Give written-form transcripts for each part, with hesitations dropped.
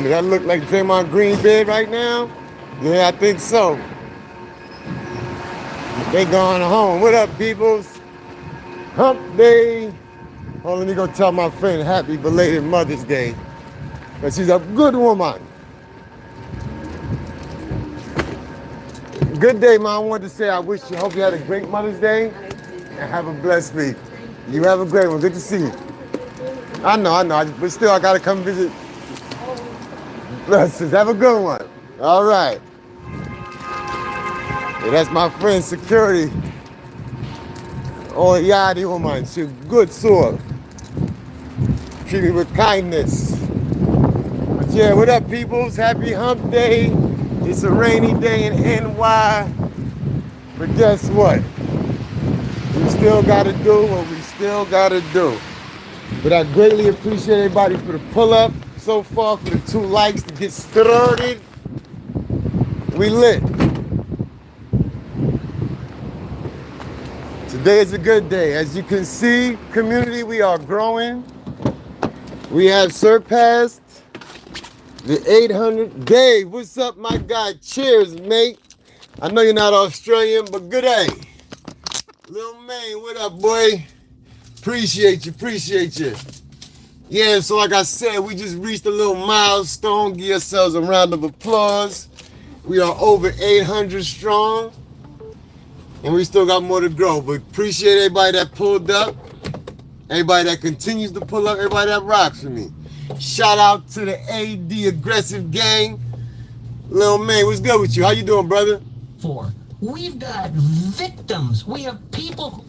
man. Does that look like Draymond Green bed right now? Yeah, I think so. They going home. What up, peoples? Hump day. Oh, let me go tell my friend happy belated Mother's Day. But she's a good woman. Good day, Mom. I wanted to say I hope you had a great Mother's Day. And have a blessed week. You have a great one. Good to see you. I know. But still, I got to come visit. Blessings. Have a good one. All right. Yeah, that's my friend, security. Oh, yadi woman. She's a good soul. Treat me with kindness. But yeah, what up, peoples? Happy hump day. It's a rainy day in NY. But guess what? We still got to do what we still got to do. But I greatly appreciate everybody for the pull-up so far, for the 2 likes to get started. We lit. Today is a good day. As you can see, community, we are growing. We have surpassed the 800. Dave, what's up, my guy? Cheers, mate. I know you're not Australian, but good day. Lil Maine, what up, boy? Appreciate you. Yeah, so like I said, we just reached a little milestone. Give yourselves a round of applause. We are over 800 strong, and we still got more to grow. But appreciate everybody that pulled up, everybody that continues to pull up, everybody that rocks with me. Shout out to the AD Aggressive Gang. Lil Maine, what's good with you? How you doing, brother? We've got victims. We have people.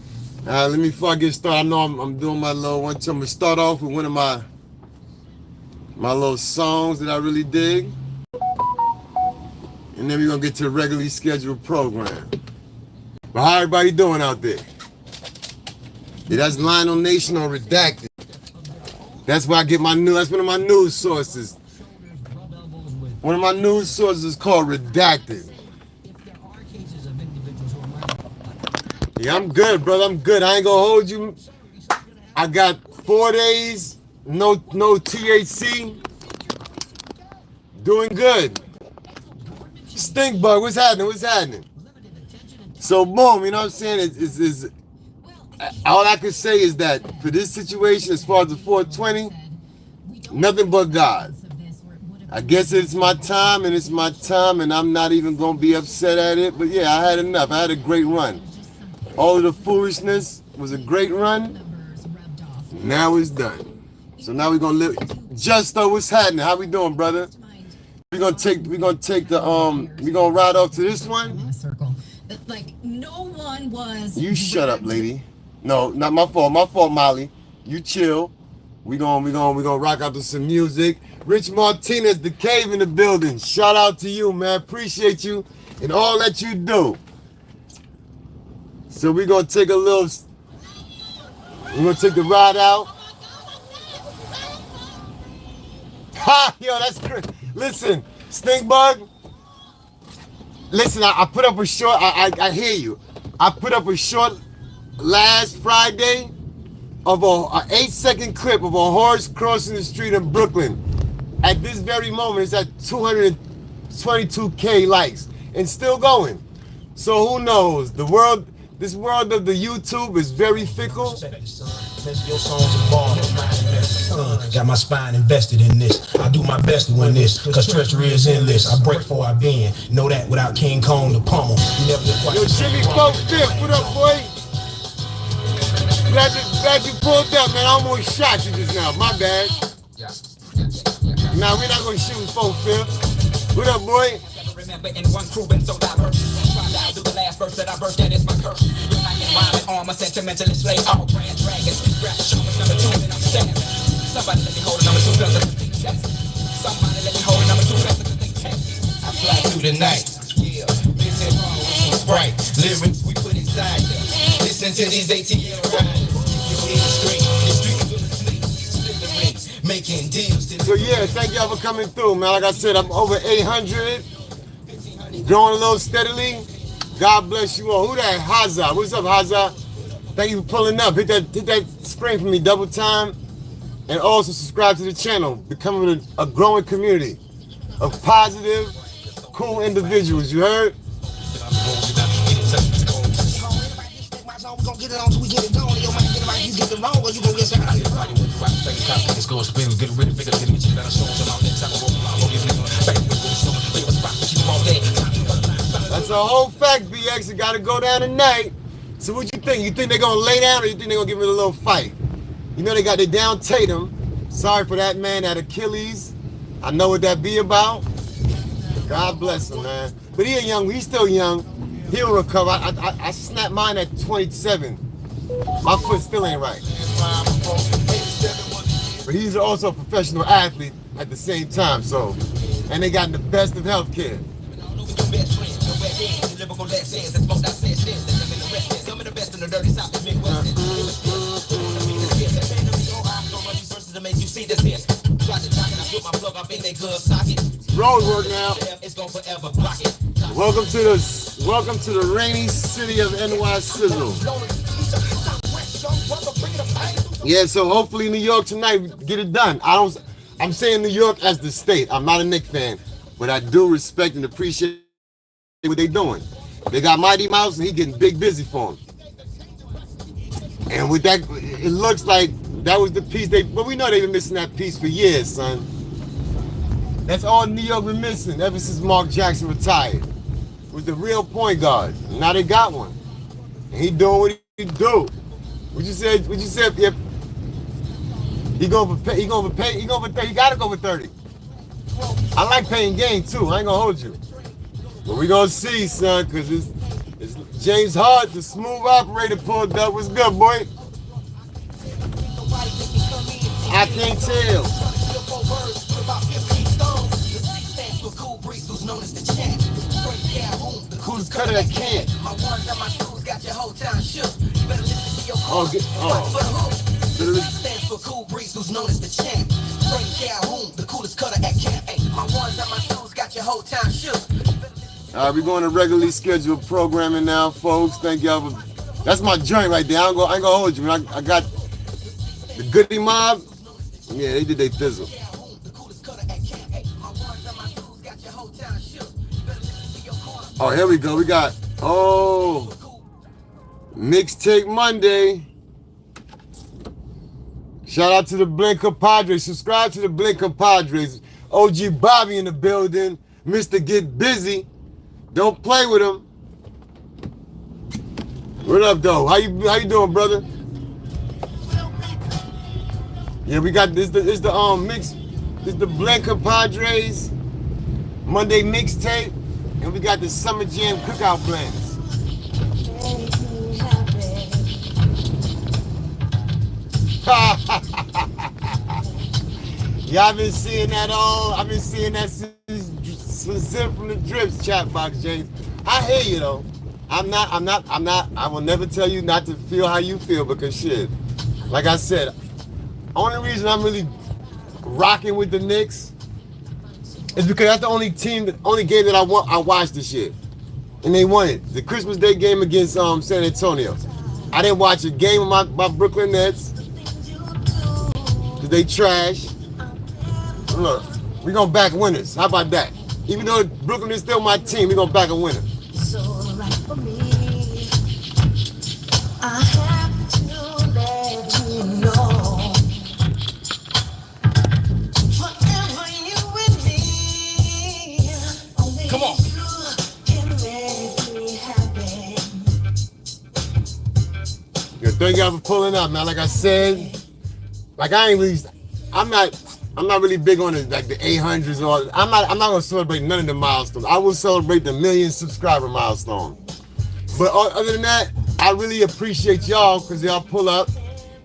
Let me before I get started, I know I'm doing my little one. I'm gonna start off with one of my little songs that I really dig, and then we're gonna get to the regularly scheduled program. But how everybody doing out there? Yeah, that's Lionel Nation on Redacted. That's where I get my news. That's one of my news sources. One of my news sources is called Redacted. Yeah, I'm good, brother. I'm good. I ain't gonna hold you. I got 4 days, no THC. Doing good. Stink bug, what's happening? So boom, you know what I'm saying? It's all I can say is that for this situation, as far as the 420, nothing but God. I guess it's my time, and I'm not even gonna be upset at it. But yeah, I had enough. I had a great run. All of the foolishness was a great run. Now it's done. So now we're gonna live. Justo, what's happening? How we doing, brother? We're gonna ride off to this one. Like no one was. You shut up, lady. No, not my fault. My fault, Molly. You chill. We gonna rock out to some music. Rich Martinez, the cave in the building. Shout out to you, man. Appreciate you and all that you do. So we're gonna take the ride out. Ha! Yo, that's great. Listen, Stink Bug. Listen, I put up a short, I hear you. I put up a short last Friday of an 8-second clip of a horse crossing the street in Brooklyn. At this very moment, it's at 222K likes and still going. So who knows? This world of the YouTube is very fickle. Got my spine invested in this. I do my best to win this, cause treachery is endless. I break before I bend. Know that without King Kong to pummel. You never just watch. Yo, Jimmy Folk Fifth, what up, boy? Glad you pulled up, man. I almost shot you just now. My bad. Nah, we're not gonna shoot Folk Fifth. What up, boy? Remember in one crew been so diverse. Try to do the last verse that I burst, that is my curse. Violent armor, sentimentalist slay, all grand dragons. Rap showers number 2 and I'm stabbing. Somebody let me hold a number 2 guns at the think test. Somebody let me hold a number 2 guns at the think test. I fly through the night. Yeah, this is wrong with some Sprite. Lyrics we put inside them. Listen to these ATL riders. You hear the street, the streets full of sleep. Making deals. So yeah, thank y'all for coming through, man. Like I said, I'm over 800. Growing a little steadily. God bless you all. Who that? Hazza. What's up, Hazza? Thank you for pulling up. Hit that screen for me double time. And also subscribe to the channel, becoming a growing community of positive, cool individuals. You heard? That's a whole fact, BX. You gotta go down tonight. So what you think? You think they're gonna lay down, or you think they're gonna give it a little fight? You know they got their down Tatum. Sorry for that, man, that Achilles. I know what that be about. God bless him, man. But he's still young. He'll recover. I snapped mine at 27. My foot still ain't right. But he's also a professional athlete at the same time, so. And they got the best of healthcare. Road work now. Welcome to the rainy city of NY Sizzle. Yeah, so hopefully New York tonight get it done. I'm saying New York as the state. I'm not a Knicks fan, but I do respect and appreciate what they're doing. They got Mighty Mouse and he getting big busy for them. And with that, it looks like that was the piece but we know they've been missing that piece for years, son. That's all New York been missing ever since Mark Jackson retired. Was the real point guard. Now they got one. And he doing what he do. What you said? Yeah. He going for 30. He gotta go for 30. I like paying game too. I ain't gonna hold you. But we gonna see, son, cause it's James Hart, the smooth operator, pulled up. What's good, boy? I can't tell. The coolest cutter that can. Stands for Cool Breeze, who's known as the champ. Frank Calhoun, the coolest cutter at camp. My ones and my twos got your whole town shook. All right, we're going to regularly scheduled programming now, folks. Thank y'all for. That's my joint right there. I ain't gonna hold you, man. I got the Goody Mob. Yeah, they did their thizzle. Oh, here we go. We got Mixtape Monday. Shout out to the Blink Compadres. Subscribe to the Blink Compadres. OG Bobby in the building. Mr. Get Busy. Don't play with him. What up, though? How you doing, brother? Yeah, we got this. This the mix. This the Blink Compadres Monday mixtape, and we got the Summer Jam cookout blends. Y'all been seeing that all? I've been seeing that since from the Drips chat box, James. I hear you though. I will never tell you not to feel how you feel because shit. Like I said, only reason I'm really rocking with the Knicks is because that's the only game that I watched this year. And they won it. The Christmas Day game against San Antonio. I didn't watch a game of my Brooklyn Nets. Cause they trash. Look, we gonna back winners. How about that? Even though Brooklyn is still my team, we gonna back a winner. So right for me, I have to let you know. Forever you and me. Only Come on. you can make me happy. Yeah, thank y'all for pulling up, man. Like I said, I'm not really big on it, like the 800s or I'm not gonna celebrate none of the milestones. I will celebrate the 1 million subscriber milestone. But other than that, I really appreciate y'all because y'all pull up.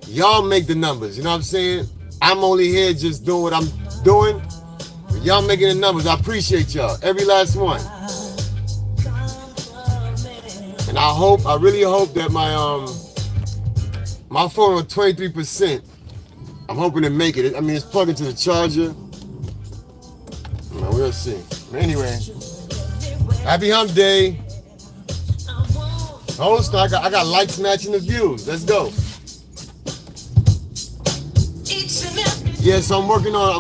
Y'all make the numbers, you know what I'm saying? I'm only here just doing what I'm doing. But y'all making the numbers. I appreciate y'all. Every last one. And I really hope that my phone on 23%. I'm hoping to make it. I mean, it's plugged into the charger. We'll see. Anyway, happy hump day. Host, I got likes matching the views. Let's go. Each and every Yeah, so I'm working on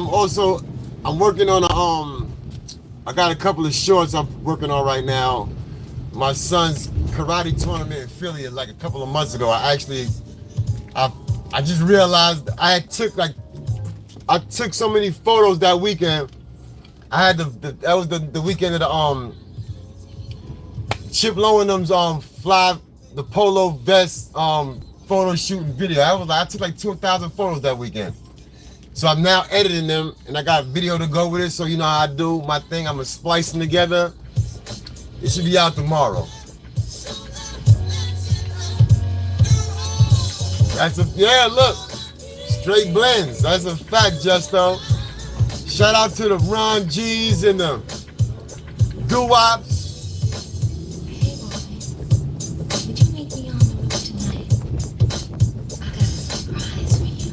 I got a couple of shorts I'm working on right now. My son's karate tournament in Philly like a couple of months ago. I just realized I took so many photos that weekend. I had that was the weekend of the Chip Lowenham's the polo vest photo shoot and video. I took like 2,000 photos that weekend. So I'm now editing them, and I got video to go with it. So you know how I do my thing. I'm gonna splice them together. It should be out tomorrow. Look, straight blends. That's a fact, Justo. Shout out to the Ron G's and the Doo-Wops. Hey, boy, would you make me on the roof tonight? I got a surprise for you.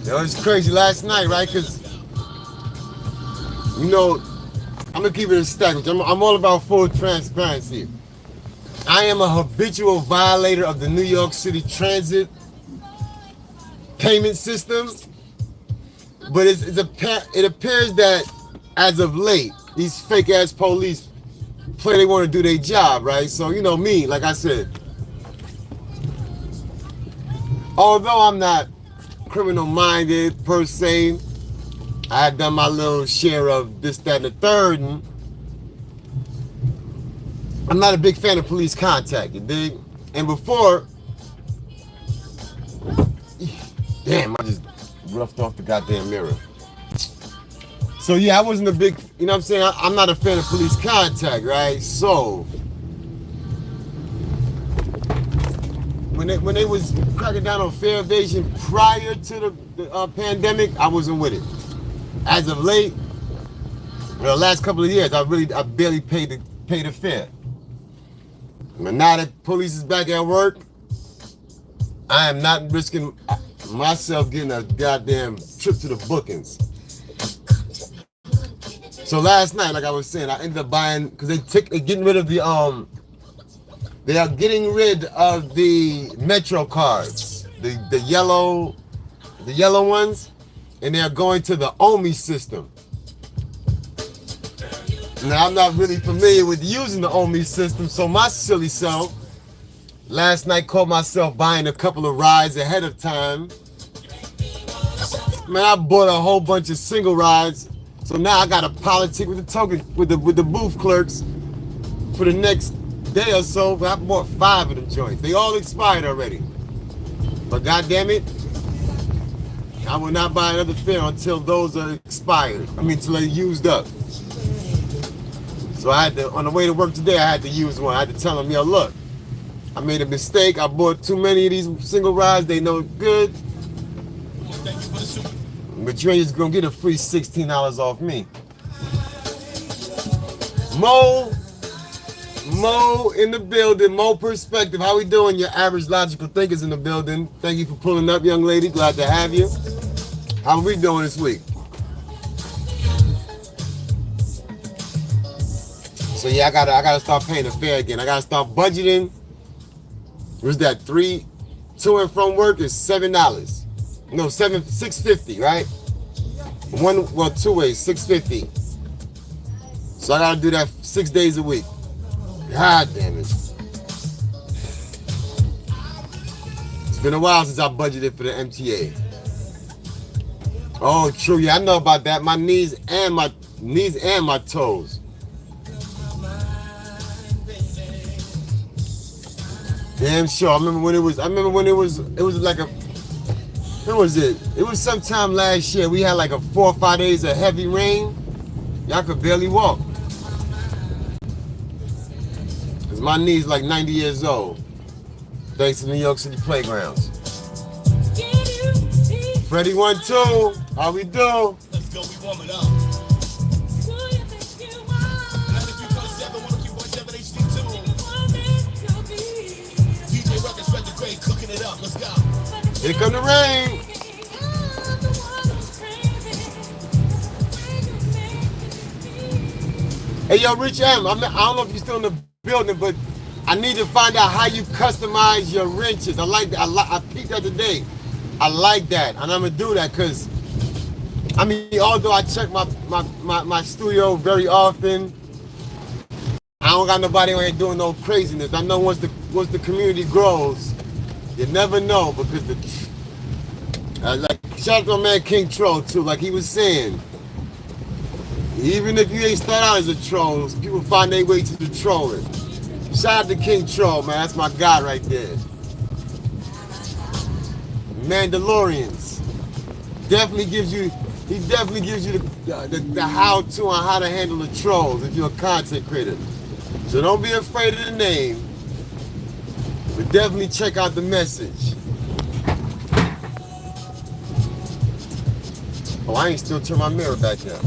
Yo, it's crazy last night, right? Because, you know, I'm going to keep it a stack. I'm all about full transparency. I am a habitual violator of the New York City transit payment system. But it appears that as of late, these fake-ass police they want to do their job, right? So, you know me, like I said, although I'm not criminal-minded per se, I had done my little share of this, that, and the third, and I'm not a big fan of police contact, you dig? And before, damn, I just roughed off the goddamn mirror. So yeah, I wasn't a big, you know what I'm saying? I'm not a fan of police contact, right? So, when they was cracking down on fare evasion prior to the pandemic, I wasn't with it. As of late, the last couple of years, I barely paid the fare. But now that police is back at work, I am not risking myself getting a goddamn trip to the bookings. So last night, like I was saying, I ended up buying, because they're getting rid of they are getting rid of the Metro cards, the yellow ones, and they're going to the OMI system. Now, I'm not really familiar with using the OMI system, so my silly self last night caught myself buying a couple of rides ahead of time. Man, I bought a whole bunch of single rides, so now I got to politic with the booth clerks for the next day or so. I bought 5 of them joints. They all expired already. But goddamn it, I will not buy another fare until those are expired. Until they're used up. So I had to, on the way to work today, I had to use one. I had to tell them, yo, look, I made a mistake. I bought too many of these single rides. They know good. But you ain't just gonna get a free $16 off me. Mo in the building, Mo Perspective. How we doing? Your average logical thinkers in the building. Thank you for pulling up, young lady. Glad to have you. How are we doing this week? So yeah, I gotta start paying the fare again. I gotta start budgeting. What's that? 3 to and from work is $7. No, $6.50, right? Two ways, $6.50. So I gotta do that 6 days a week. God damn it. It's been a while since I budgeted for the MTA. Oh, true. Yeah, I know about that. My knees and my toes. Damn sure. I remember when it was like a, when was it? It was sometime last year. We had like a 4 or 5 days of heavy rain. Y'all could barely walk. Cause my knee's like 90 years old. Thanks to New York City playgrounds. Freddie 1-2. How we do? Let's go, we warm it up. 93.7, 103.7 HD2. DJ Ruckus, Fred the Great, cooking it up. Let's go. Here come the rain. Hey, yo, Rich M, I don't know if you're still in the building, but I need to find out how you customize your wrenches. I like that. I peeked that today. I like that, and I'm gonna do that because, I mean, although I check my studio very often, I don't got nobody on here doing no craziness. I know once the community grows, you never know because like shout out to my man King Troll too. Like he was saying, even if you ain't start out as a troll, people find their way to the trolling. Shout out to King Troll, man. That's my guy right there. Mandalorians definitely gives you. He definitely gives you the how-to on how to handle the trolls if you're a content creator. So don't be afraid of the name, but definitely check out the message. Oh, I ain't still turn my mirror back now.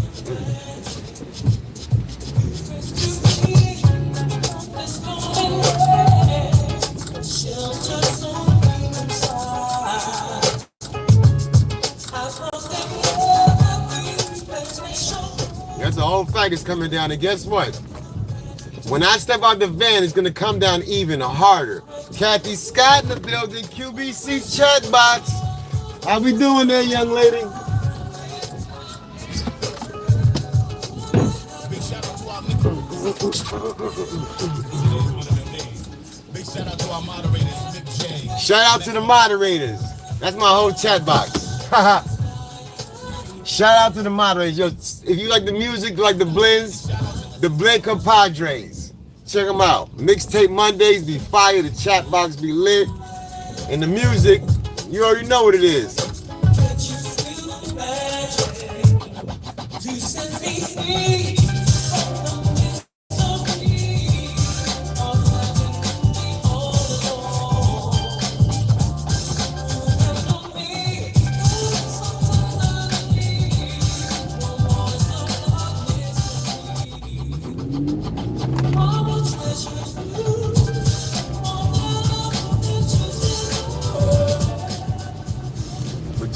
That's the whole fact is coming down, and guess what? When I step out the van, it's gonna come down even harder. Kathy Scott in the building, QBC chat box. How we doing there, young lady? Big shout out to our Big shout out to our moderators, Nick J. Shout out to the moderators. That's my whole chat box. Shout out to the moderators. Yo, if you like the music, like the blends, the Blend Compadres. Check them out. Mixtape Mondays be fire, the chat box be lit. And the music, you already know what it is.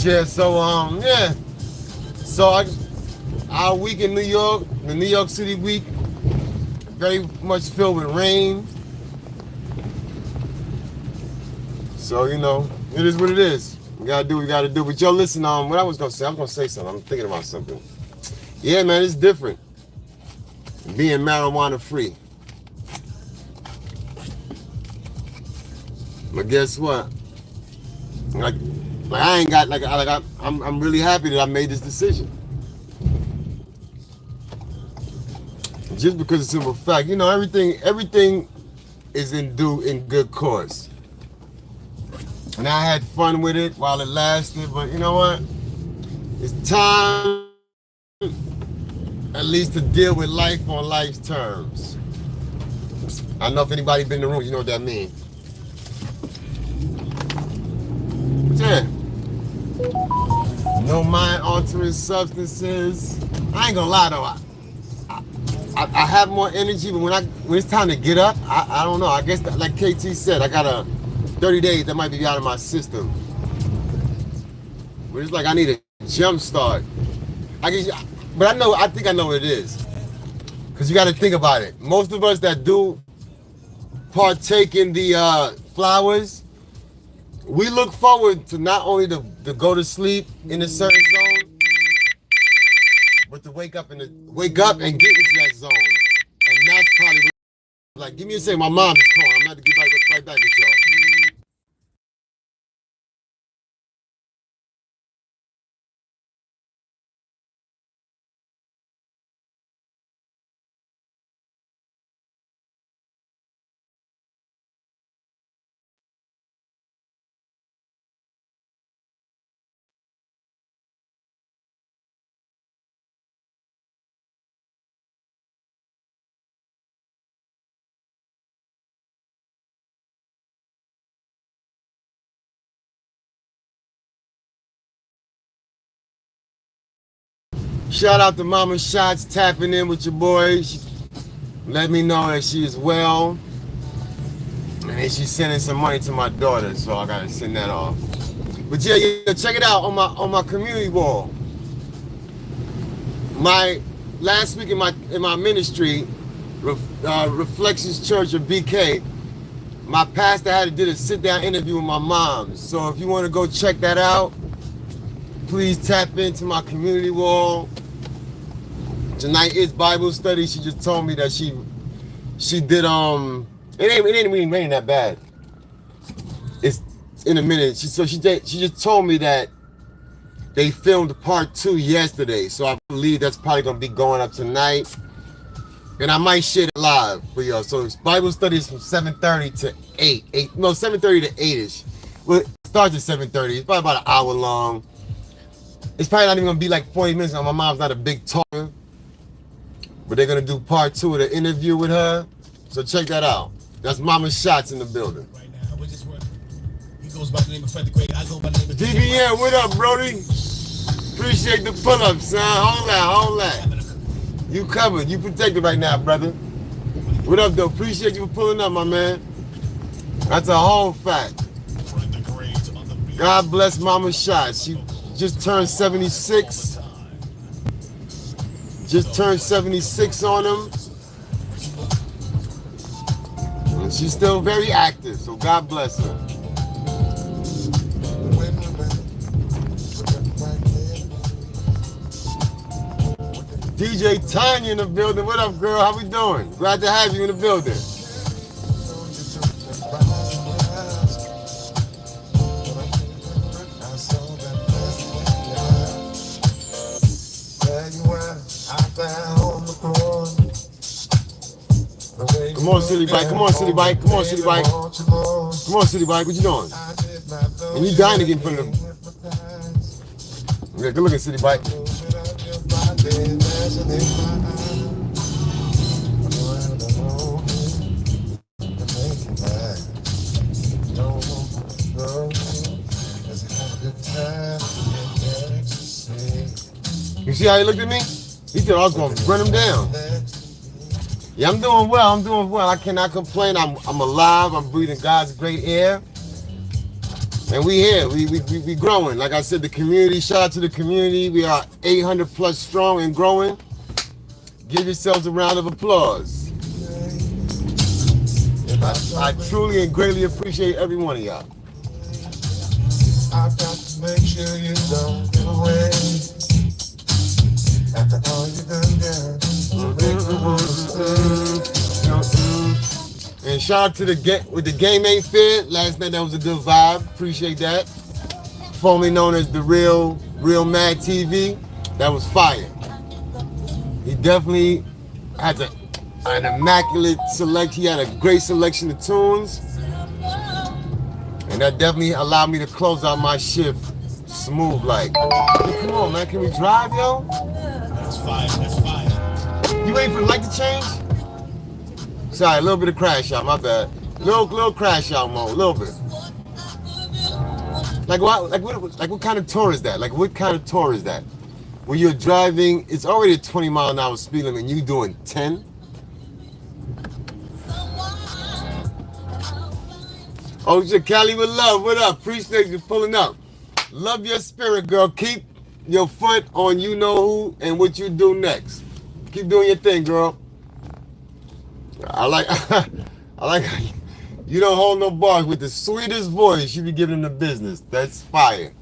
Yeah, so yeah. So our week in New York, the New York City week, very much filled with rain. So you know, it is what it is. We gotta do what we gotta do. But yo, listen, what I was gonna say something. I'm thinking about something. Yeah, man, it's different. Being marijuana free. But guess what? Like I ain't got I'm really happy that I made this decision. Just because it's simple fact, you know, everything is in good course. And I had fun with it while it lasted, but you know what? It's time at least to deal with life on life's terms. I don't know if anybody been in the room, you know what that means. But yeah. No mind-altering substances. I ain't gonna lie though. I have more energy, but when it's time to get up, I don't know. I guess like KT said, I got 30 days that might be out of my system. But it's like I need a jump start. But I think I know what it is. Because you got to think about it. Most of us that do partake in the flowers, we look forward to not only to go to sleep in a certain zone, but to wake up and get into that zone. And that's probably what, like, give me a second, my mom is calling. I'm going to have to get right back with y'all. Shout out to Mama Shotz tapping in with your boy. She let me know that she is well. And she's sending some money to my daughter, so I gotta send that off. But yeah, check it out on my community wall. My last week in my ministry, Reflections Church of BK. My pastor had to do a sit-down interview with my mom. So if you want to go check that out, please tap into my community wall. Tonight is Bible study. She just told me that she did it ain't really that bad. It's in a minute. She just told me that they filmed part 2 yesterday. So I believe that's probably gonna be going up tonight. And I might share it live for y'all. So it's Bible studies from 7:30 to 8. No, 7:30 to 8ish. Well, it starts at 7:30. It's probably about an hour long. It's probably not even gonna be like 40 minutes. My mom's not a big talker. But they're gonna do part 2 of the interview with her. So check that out. That's Mama Shotz in the building. Right now, we're just working. He goes by the name of Fred the Great. I go by the name of DBN, what up, Brody? Appreciate the pull-up, son. Hold that. You covered. You protected right now, brother. What up, though? Appreciate you for pulling up, my man. That's a whole fact. God bless Mama Shotz. She just turned 76. Just turned 76 on him. And she's still very active, so God bless her. DJ Tanya in the building. What up, girl? How we doing? Glad to have you in the building. Come on, City Bike. Come on, City Bike. Come on, City Bike. Come on, City Bike. What you doing? And you dying to get in front of them. Yeah, good looking, City Bike. You see how he looked at me? He thought I was going to burn him down. Yeah, I'm doing well. I cannot complain. I'm alive. I'm breathing God's great air. And we here. We growing. Like I said, the community, shout out to the community. We are 800 plus strong and growing. Give yourselves a round of applause. I truly and greatly appreciate every one of y'all. I've got to make sure you don't get away. After all you done, girl. And shout out to the game ain't fair. Last night that was a good vibe. Appreciate that. Formerly known as the Real Mad TV. That was fire. He definitely had an immaculate select. He had a great selection of tunes. And that definitely allowed me to close out my shift smooth like. Hey, come on, man. Can we drive, yo? That's fire. You waiting for the light to change? Sorry, a little bit of crash out, my bad. Little crash out mode, a little bit. Like what kind of tour is that? Like what kind of tour is that? Where you're driving, it's already a 20-mile-an-hour speed limit and you doing 10? Oh shit, Cali with love, what up? Appreciate you pulling up. Love your spirit, girl. Keep your foot on you know who and what you do next. Keep doing your thing, girl. I like how you don't hold no bars with the sweetest voice. You be giving the business. That's fire.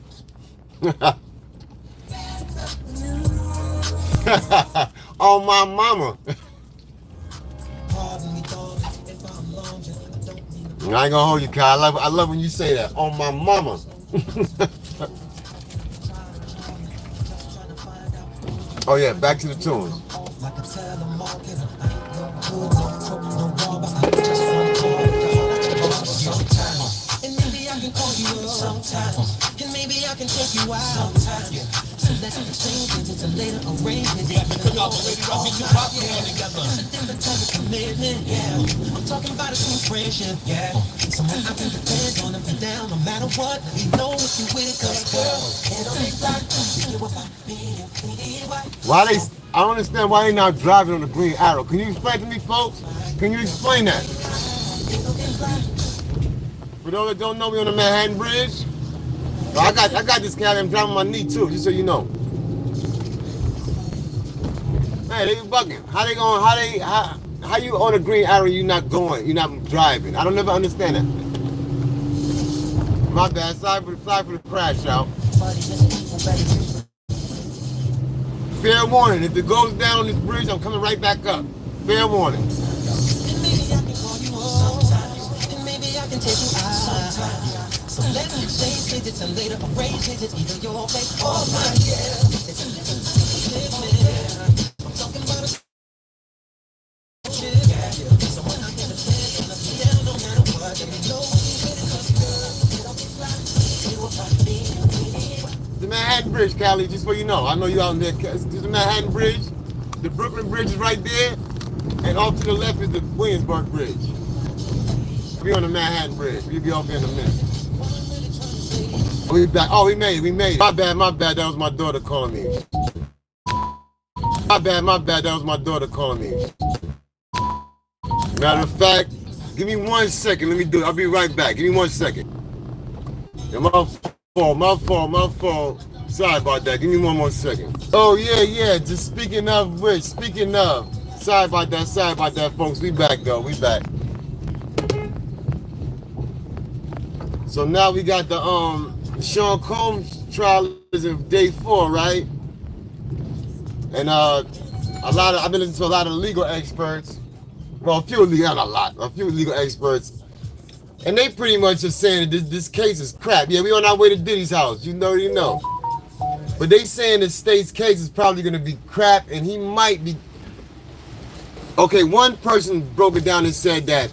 Oh my mama. I ain't gonna hold you, Kyle. I love when you say that. Oh my mama. Oh yeah, back to the tune. And maybe I can call you up sometime. And maybe I can take you out sometime. So let's exchange it into later arrangements. It's a different type of commitment, yeah. I'm talking about a true friendship, yeah. Someone I can depend on and be down no matter what. You know what you with, cause girl, it only like you about me. I don't understand why they not driving on the green arrow. Can you explain to me, folks? Can you explain that? For those that don't know, we on the Manhattan Bridge. So I got this cat. I'm driving my knee too, just so you know. Hey, they be bugging. How you on a green arrow? You're not going. You're not driving. I don't never understand that. My bad. Sorry for the crash out. Fair warning. If it goes down this bridge, I'm coming right back up. Fair warning. Maybe I can call you sometimes, and maybe I can take you out. So let's exchange digits and later arrange digits, either your way or mine. Yeah, it's a little living. I'm talking about a someone I can depend on, be down no matter what. And you know we get it, 'cause girl, it'll be fly. You about me. The Manhattan Bridge, Callie, just so you know. I know you out there. It's the Manhattan Bridge. The Brooklyn Bridge is right there. And off to the left is the Williamsburg Bridge. We on the Manhattan Bridge. We'll be off here in a minute. We back. Oh, we made it. My bad. That was my daughter calling me. My bad. That was my daughter calling me. Matter of fact, give me 1 second. Let me do it. I'll be right back. Give me 1 second. Yeah, my fault. Sorry about that. Give me one more second. Oh, yeah. Just speaking of which, Sorry about that, folks. We back, though. We back. So now we got the Sean Combs trial is in day 4, right? And I've been listening to a lot of legal experts. Well, a few legal experts. And they pretty much are saying that this case is crap. Yeah, we on our way to Diddy's house. You know. But they saying the state's case is probably going to be crap, and he might be. Okay, one person broke it down and said that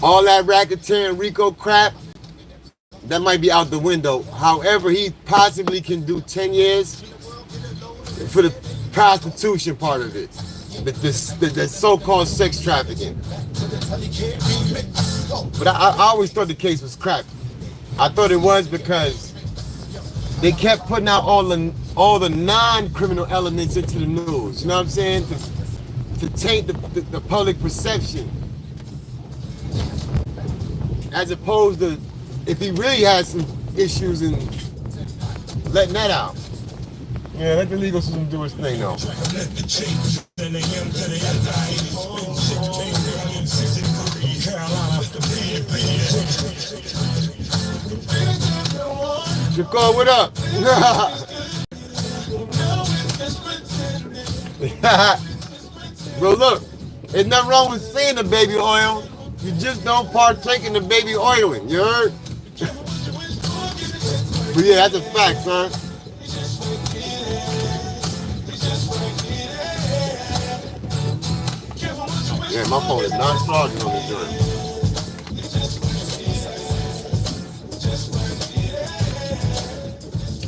all that racketeering RICO crap, that might be out the window. However, he possibly can do 10 years for the prostitution part of it. The so-called sex trafficking. But I always thought the case was crap. I thought it was because they kept putting out all the non-criminal elements into the news. You know what I'm saying? To taint the public perception. As opposed to if he really has some issues and letting that out. Yeah, let the legal system do its thing though. Shakur, what up? Bro, look, there's nothing wrong with seeing the baby oil. You just don't partake in the baby oiling, you heard? But yeah, that's a fact, son. Yeah, my phone is not charging on this joint.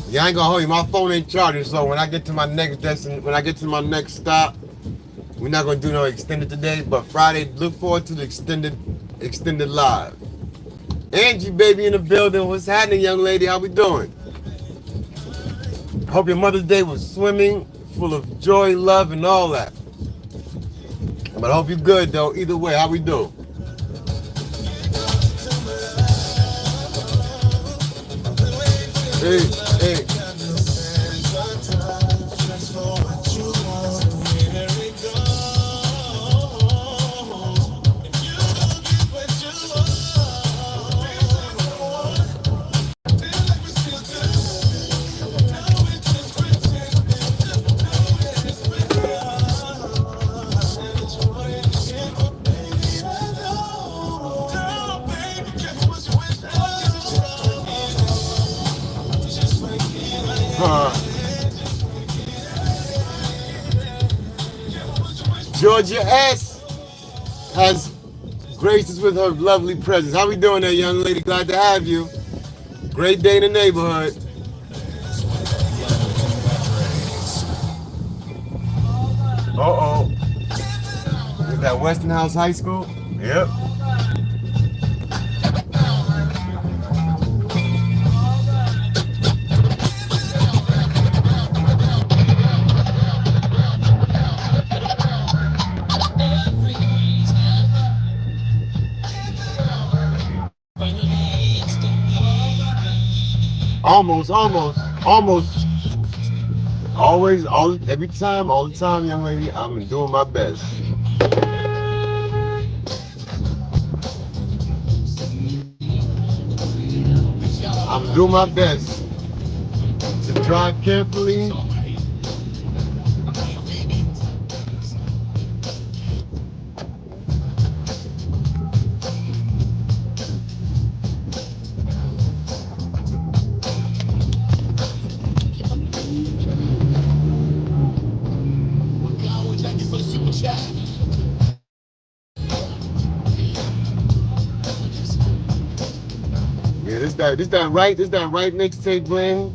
Yeah, I ain't gonna hold you. My phone ain't charging, so when I get to my next stop, we're not gonna do no extended today. But Friday, look forward to the extended live. Angie, baby, in the building. What's happening, young lady? How we doing? Hope your Mother's Day was swimming, full of joy, love, and all that. But I hope you're good, though. Either way, how we do? Hey. Georgia S. has graced us with her lovely presence. How we doing there, young lady? Glad to have you. Great day in the neighborhood. Uh-oh. Is that Westinghouse High School? Yep. Almost. Always, every time, all the time, young lady, I'm doing my best. I'm doing my best to drive carefully. Yeah, this that right mixtape blend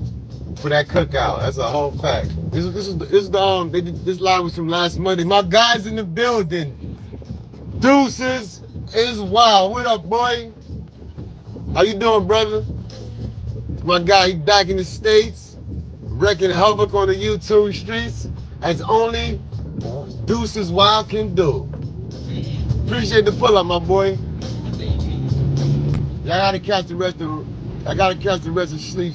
for that cookout. That's a whole fact. This live was from last Monday. My guys in the building. Deuces is wild. What up, boy? How you doing, brother? My guy, he back in the States, wrecking havoc on the YouTube streets, as only Deuces Wild can do. Appreciate the pull up, my boy. I gotta catch the rest of sleep.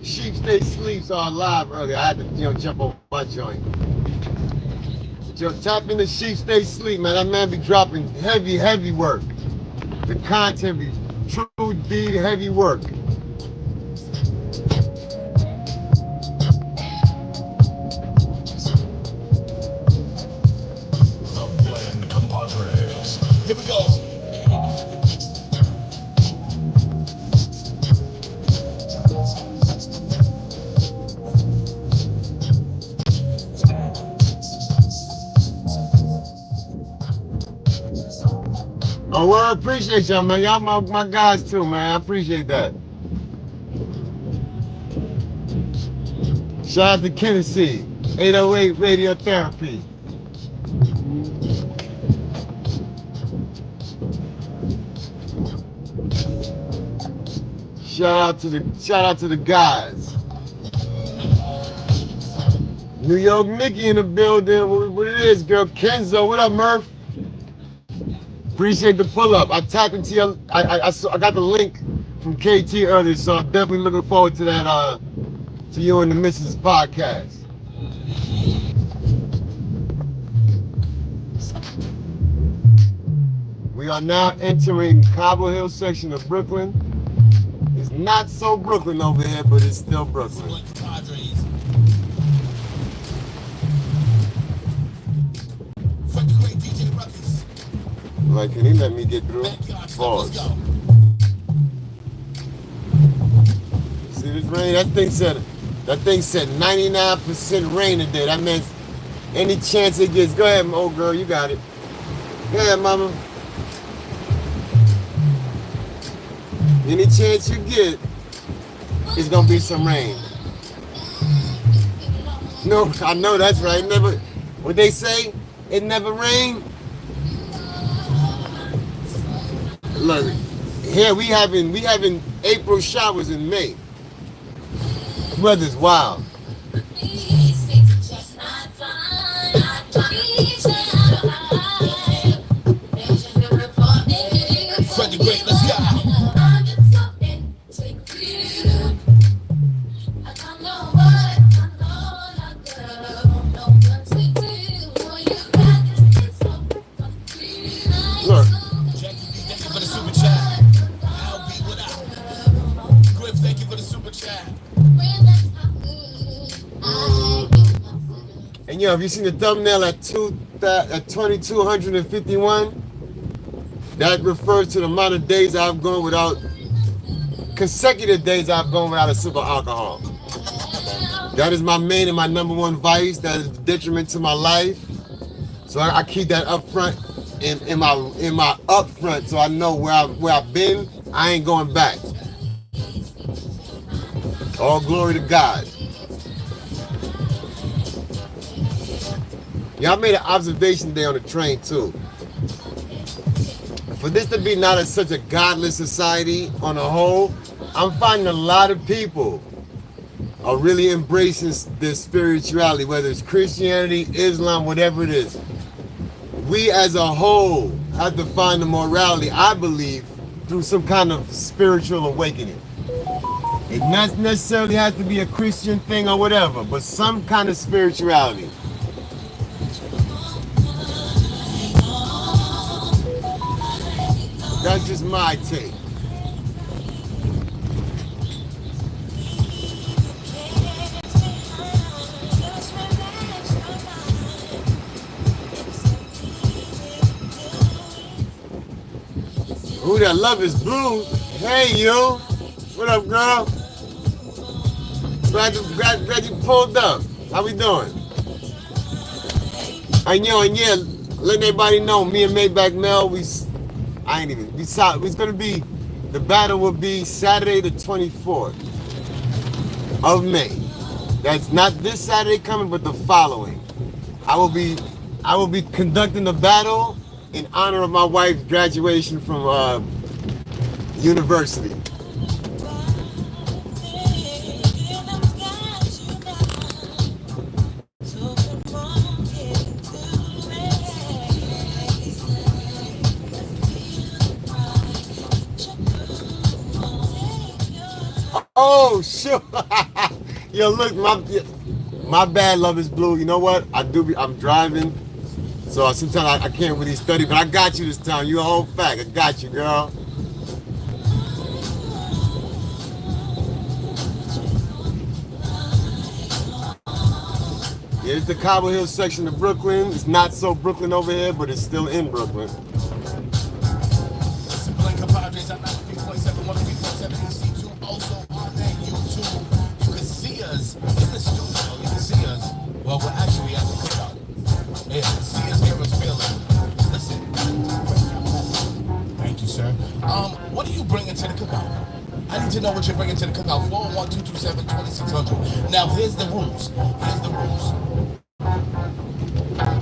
Sheep stay sleep, so I live earlier. I had to, jump on my joint. Tap in the sheep stay sleep, man. That man be dropping heavy work. The content be true deed heavy work. Here we go. Oh, well, I appreciate y'all, man. Y'all my guys too, man. I appreciate that. Shout out to Tennessee, 808 Radiotherapy. Shout out to the guys. New York Mickey in the building. What it is, girl? Kenzo, what up, Murph? Appreciate the pull up. I tapped into your. I got the link from KT earlier, so I'm definitely looking forward to that. To you and the Missus podcast. We are now entering Cobble Hill section of Brooklyn. It's not so Brooklyn over here, but it's still Brooklyn. Like, can he let me get through? Pause. See this rain? That thing said 99% rain today. That means any chance it gets. Go ahead, old girl, you got it. Go ahead, mama. Any chance you get, it's gonna be some rain. No, I know that's right. Never. What they say? It never rained. Look, here we having April showers in May. Weather's wild. Fred the Great, let's go. Look. Thank you for the super chat. I'll be without. Griff, thank you for the super chat. And have you seen the thumbnail at 2251? That refers to the amount of days I've gone without, consecutive days I've gone without a sip of alcohol. That is my main and my number one vice. That is a detriment to my life. So I keep that up front in my up front, so I know where I've been. I ain't going back. All glory to God. Yeah, I made an observation today on the train too. For this to be not such a godless society on a whole, I'm finding a lot of people are really embracing this spirituality, whether it's Christianity, Islam, whatever it is. We as a whole have to find the morality, I believe, through some kind of spiritual awakening. It not necessarily has to be a Christian thing or whatever, but some kind of spirituality. That's just my take. Who that love is blue? Hey you, what up, girl? Glad you pulled up. How we doing? And yeah, letting everybody know, me and Maybach Mel, it's gonna be, the battle will be Saturday the 24th of May. That's not this Saturday coming, but the following. I will be conducting the battle in honor of my wife's graduation from university. Oh, sure. Yo, look, my bad, love is blue. You know what? I'm driving, so sometimes I can't really study, but I got you this time. You a whole fact. I got you, girl. Yeah, it's the Cobble Hill section of Brooklyn. It's not so Brooklyn over here, but it's still in Brooklyn. Well, we're actually at the cookout. Yeah, see us here is feeling. Listen. Thank you, sir. What are you bringing to the cookout? I need to know what you're bringing to the cookout. 401-227-2600. Now, here's the rules.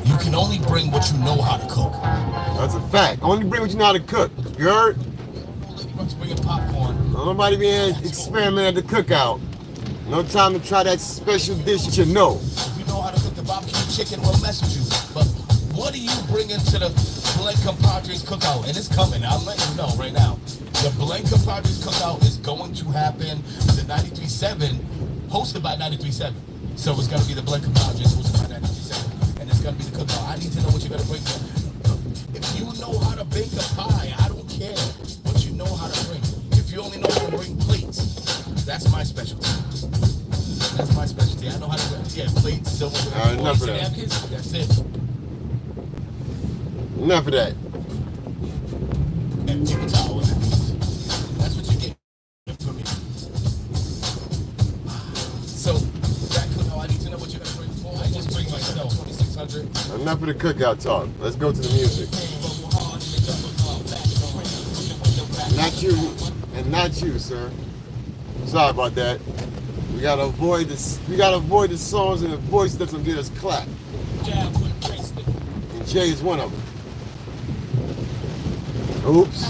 You can only bring what you know how to cook. That's a fact. Only bring what you know how to cook. You heard? Lady Buck's bringing popcorn. Nobody be in experiment at the cookout. No time to try that special dish that you know. If you know how to cook the barbecue chicken, we'll mess with you. But what are you bringing to the Blank Compadres cookout? And it's coming. I'll let you know right now. The Blank Compadres cookout is going to happen. The 93.7, hosted by 93.7. So it's going to be the Blank Compadres hosted by 93.7. And it's going to be the cookout. I need to know what you're going to bring there. If you know how to bake a pie, I don't care what you know how to bring. If you only know how to bring plates, that's my specialty. That's my specialty. I know how to bring plates, silver, enough of that. napkins. That's it. Enough of that. And paper towel. That's what you get for me. So that cookout, I need to know what you're gonna bring for. I just bring myself 2600. Enough of the cookout talk. Let's go to the music. Not you, and not you, sir. Sorry about that. We gotta avoid this. We gotta avoid the songs and the voice that's gonna get us clapped. And Jay is one of them. Oops.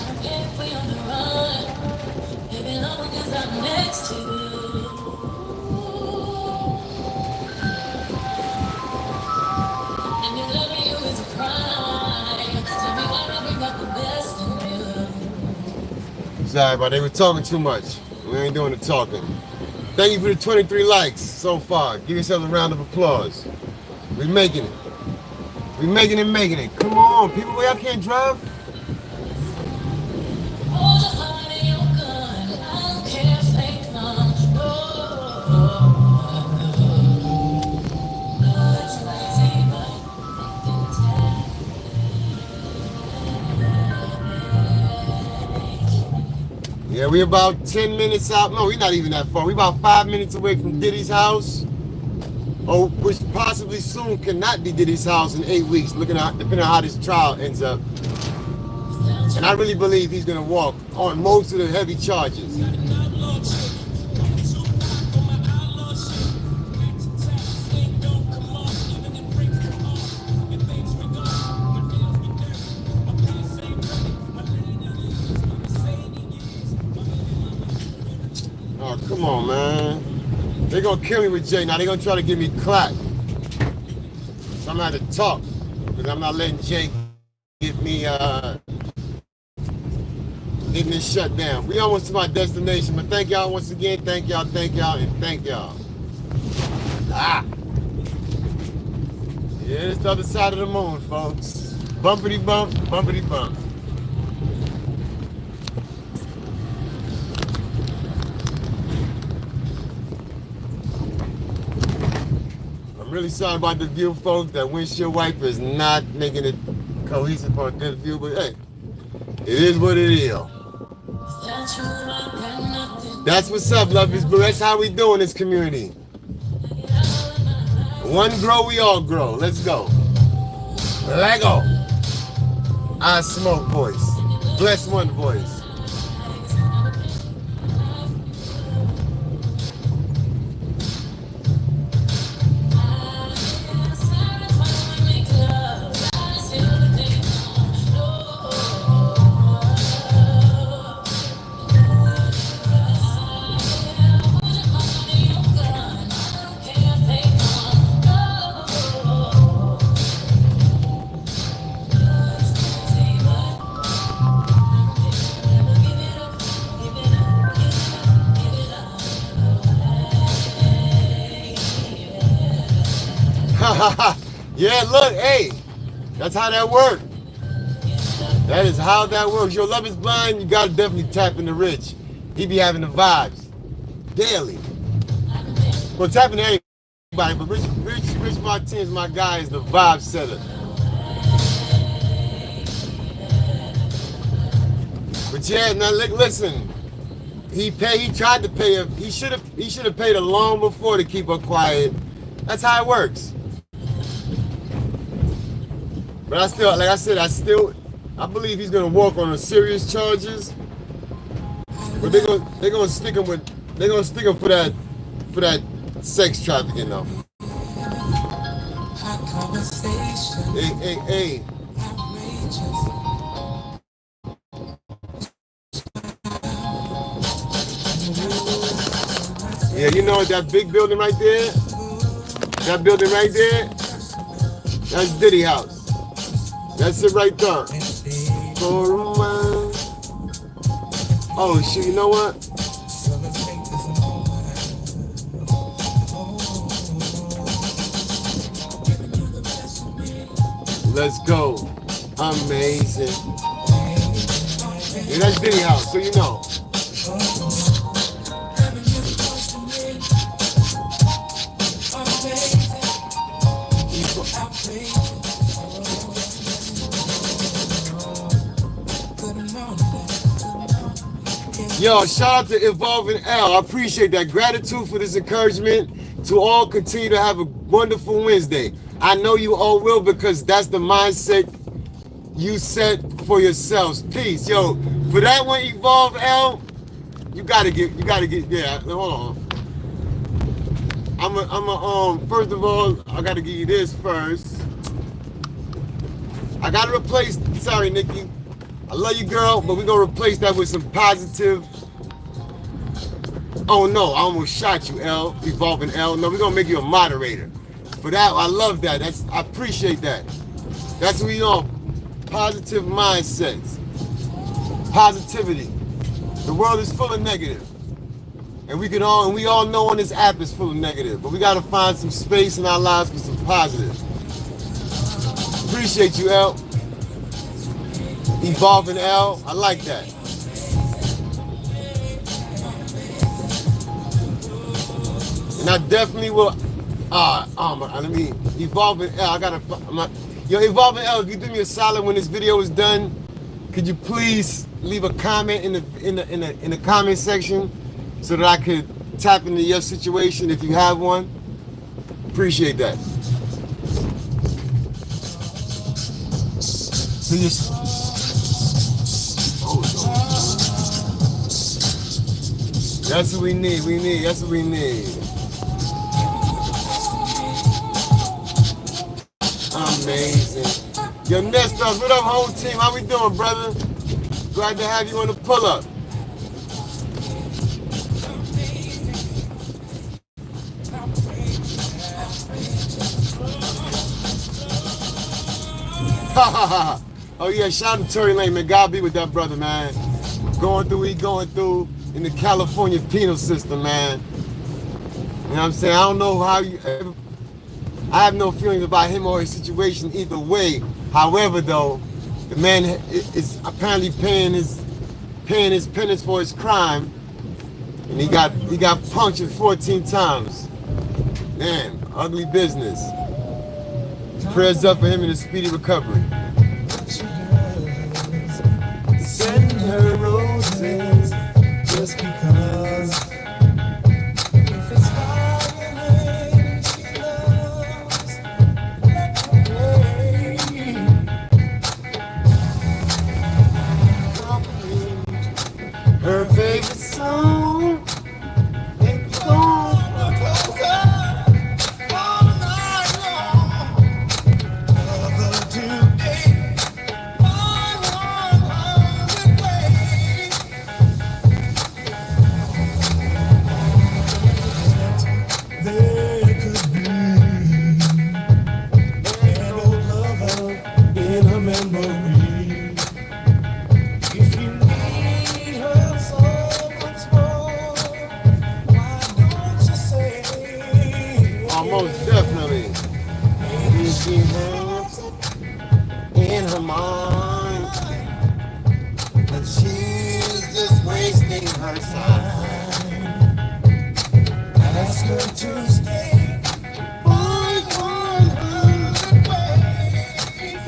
Sorry, but they were talking too much. We ain't doing the talking. Thank you for the 23 likes so far. Give yourself a round of applause. We making it. We making it. Come on, people. Y'all can't drive. Yeah, we about 10 minutes out. No, we're not even that far. We about 5 minutes away from Diddy's house. Oh, which possibly soon cannot be Diddy's house in 8 weeks, depending on how this trial ends up. And I really believe he's gonna walk on most of the heavy charges. Oh, come on, man. They're gonna kill me with Jay. Now they're gonna try to give me clap. So I'm gonna have to talk. Because I'm not letting Jay get me getting this shut down. We almost to my destination, but thank y'all once again. Thank y'all, and thank y'all. Ah. Yeah, it's the other side of the moon, folks. Bumpity bump, bumpity bump. I'm really sorry about the view, folks. That windshield wiper is not making it cohesive for a good view, but hey, it is what it is. That's what's up, lovers, but that's how we do in this community. One grow, we all grow. Let's go. Lego. I smoke voice. Bless one voice. Yeah, look, hey, that's how that works. That is how that works. Your love is blind, you gotta definitely tap into Rich. He be having the vibes daily. Well, tapping to everybody, but Rich Martinez, my guy, is the vibe setter. But yeah, now listen. He tried to pay her. He should have paid her long before to keep her quiet. That's how it works. But I still, like I said, I believe he's gonna walk on serious charges. But they're gonna stick him for that sex trafficking though. Hey. Yeah, you know that big building right there? That building right there? That's Diddy House. That's it right there. For a while. Oh shit, you know what? Let's go. Amazing. Yeah, that's Diddy House, so you know. Yo, shout out to Evolving L. I appreciate that. Gratitude for this encouragement to all continue to have a wonderful Wednesday. I know you all will because that's the mindset you set for yourselves. Peace. Yo, for that one, Evolve L, you gotta get, yeah, hold on. First of all, I gotta give you this first. I gotta replace, sorry, Nikki. I love you, girl, but we're gonna replace that with some positive. Oh no, I almost shot you, L. Evolving L. No, we're gonna make you a moderator. For that, I love that. I appreciate that. That's what we on. Positive mindsets. Positivity. The world is full of negative. And we all know on this app is full of negative. But we gotta find some space in our lives for some positive. Appreciate you, L. Evolving L, I like that. And I definitely will. Let me Evolving L. I gotta. Yo, Evolving L. If you do me a solid when this video is done, could you please leave a comment in the comment section so that I could tap into your situation if you have one? Appreciate that. So that's what we need. That's what we need. Amazing. Yo, Nestor, what up, whole team? How we doing, brother? Glad to have you on the pull-up. Oh yeah, shout out to Tory Lane, man. God be with that brother, man. going through what he going through in the California penal system, man. You know what I'm saying? I don't know how you ever, I have no feelings about him or his situation either way. However, though, the man is apparently paying his penance for his crime, and he got punctured 14 times. Damn, ugly business. Prayers up for him in a speedy recovery. Send her roses just because. If it's violin she loves, let her play. Her favorite song. And Hold her closer all night long. Love her today. Find 100 ways. There could be an old lover in her memory. If you need her so much more, why don't you say? almost definitely. She has it in her mind, but she's just wasting her time. Ask her to stay. Find 100 ways.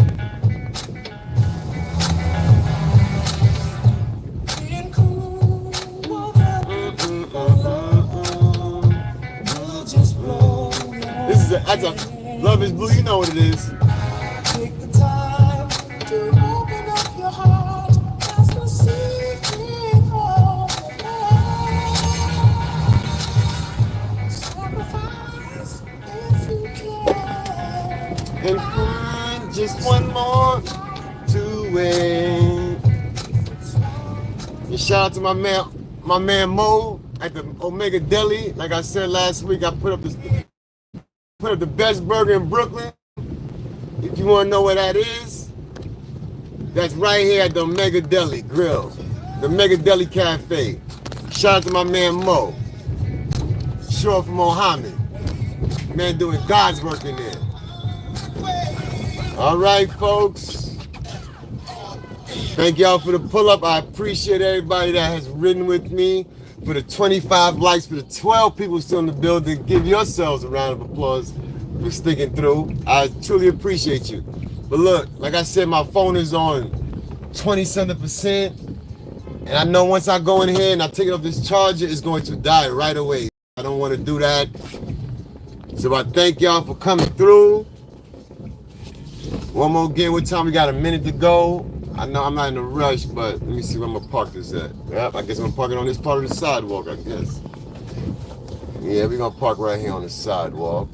Being cool will help you You'll just blow your This is that's a Love is Blue. You know what it is. Take the time to open up your heart. That's the secret of love. Sacrifice if you can. And find just one more to wait. And shout out to my man Mo at the Omega Deli. Like I said last week, I put up the best burger in Brooklyn. If you want to know where that is, that's right here at the Omega Deli Grill, the Omega Deli Cafe. Shout out to my man Mo, short for Mohammed. Man doing God's work in there. All right, folks. Thank y'all for the pull-up. I appreciate everybody that has ridden with me. For the 25 likes, for the 12 people still in the building, give yourselves a round of applause for sticking through. I truly appreciate you. But look, like I said, my phone is on 20-something%. And I know once I go in here and I take it off this charger, it's going to die right away. I don't want to do that. So I thank y'all for coming through. One more again, what time we got? A minute to go. I know I'm not in a rush, but let me see where I'm gonna park this at. Yep, I guess I'm gonna park it on this part of the sidewalk, I guess. Yeah, we're gonna park right here on the sidewalk.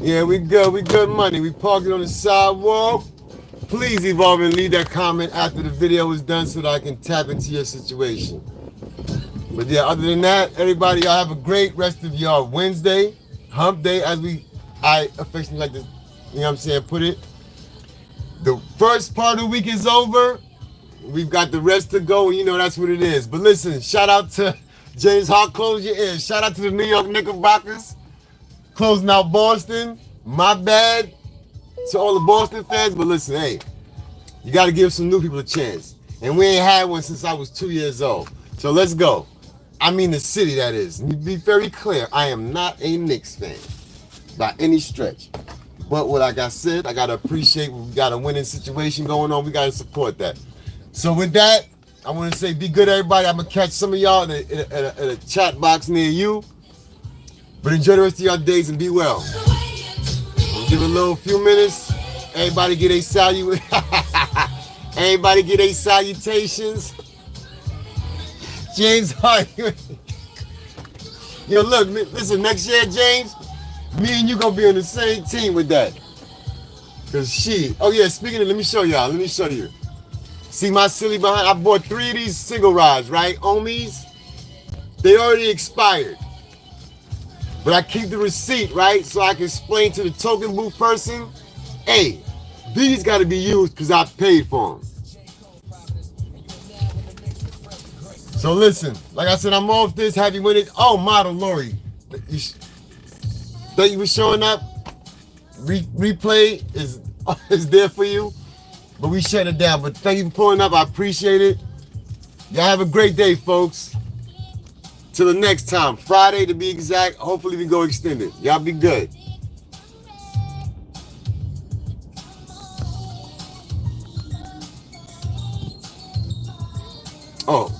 Yeah, we good money. We parked it on the sidewalk. Please evolve and leave that comment after the video is done so that I can tap into your situation. But yeah, other than that, everybody, y'all have a great rest of y'all Wednesday, hump day, as I affectionately like to, you know what I'm saying, put it. The first part of the week is over. We've got the rest to go, and you know that's what it is. But listen, shout out to James Hart, close your ears. Shout out to the New York Knickerbockers, closing out Boston. My bad to all the Boston fans, but listen, hey, you got to give some new people a chance. And we ain't had one since I was 2 years old. So let's go. I mean the city, that is. And to be very clear, I am not a Knicks fan by any stretch. But like I said, I got to appreciate we got a winning situation going on. We got to support that. So with that, I want to say be good, everybody. I'm going to catch some of y'all in a chat box near you. But enjoy the rest of y'all days and be well. We'll give it a little few minutes. Everybody get a Everybody get a salutations. James Hart. Yo, look, listen, next year, James, me and you gonna be on the same team with that. Cause oh yeah, speaking of, let me show y'all, See my silly behind, I bought 3 of these single rods, right? Ohmies, they already expired. But I keep the receipt, right? So I can explain to the token booth person, hey, these got to be used because I paid for them. So listen, like I said, I'm off this. Happy winning. Oh, model Lori, thank you for showing up. Replay is there for you, but we shut it down. But thank you for pulling up. I appreciate it. Y'all have a great day, folks. Till the next time, Friday to be exact. Hopefully we go extended. Y'all be good. Oh.